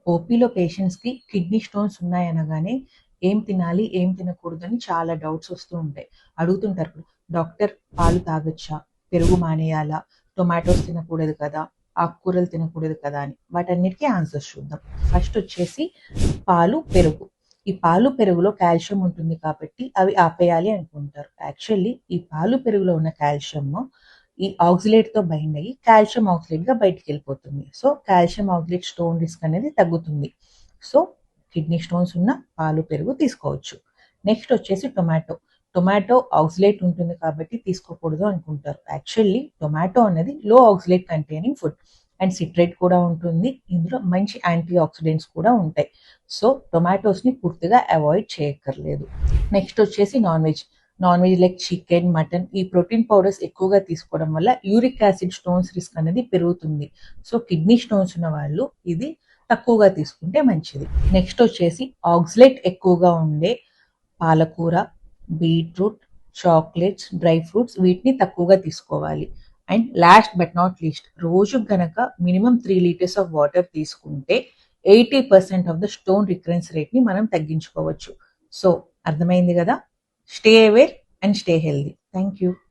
ఓపీలో పేషెంట్స్కి kidney stones ఉన్నాయనగానే ఏం తినాలి ఏం తినకూడదు అని చాలా డౌట్స్ వస్తూ ఉంటాయి. అడుగుతుంటారు, డాక్టర్ పాలు తాగొచ్చా, పెరుగు మానేయాలా, టొమాటోస్ తినకూడదు కదా, ఆకుకూరలు తినకూడదు కదా అని. వాటన్నిటికీ ఆన్సర్స్ చూద్దాం. ఫస్ట్ వచ్చేసి పాలు పెరుగు. ఈ పాలు పెరుగులో కాల్షియం ఉంటుంది కాబట్టి అవి ఆపేయాలి అనుకుంటారు. యాక్చువల్లీ ఈ పాలు పెరుగులో ఉన్న కాల్షియం ఈ ఆక్సిలేట్ తో బైండ్ అయ్యి కాల్షియం ఆక్సిలేట్ గా బయటికి వెళ్ళిపోతుంది. So calcium oxalate stone risk అనేది తగ్గుతుంది. సో కిడ్నీ స్టోన్స్ ఉన్న పాలు పెరుగు తీసుకోవచ్చు. నెక్స్ట్ వచ్చేసి టొమాటో. టొమాటో ఆక్సిలేట్ ఉంటుంది కాబట్టి తీసుకోకూడదు అనుకుంటారు. యాక్చువల్లీ టొమాటో అనేది లో oxalate containing food and citrate కూడా ఉంటుంది. ఇందులో మంచి యాంటీ ఆక్సిడెంట్స్ కూడా ఉంటాయి. సో టొమాటోస్ ని పూర్తిగా అవాయిడ్ చేయక్కర్లేదు. నెక్స్ట్ వచ్చేసి non veg. Non veg like chicken, mutton, ఈ ప్రోటీన్ పౌడర్స్ ఎక్కువగా తీసుకోవడం వల్ల యూరిక్ యాసిడ్ స్టోన్స్ రిస్క్ అనేది పెరుగుతుంది. సో కిడ్నీ స్టోన్స్ ఉన్న వాళ్ళు ఇది తక్కువగా తీసుకుంటే మంచిది. నెక్స్ట్ వచ్చేసి ఆక్సిలేట్ ఎక్కువగా ఉండే పాలకూర, బీట్రూట్, చాక్లెట్స్, డ్రై ఫ్రూట్స్ వీటిని తక్కువగా తీసుకోవాలి. And last but not least, రోజు గనక మినిమం 3 లీటర్స్ ఆఫ్ వాటర్ తీసుకుంటే 80% of the stone recurrence rate ని మనం తగ్గించుకోవచ్చు. సో అర్థమైంది కదా. Stay aware and stay healthy. Thank you.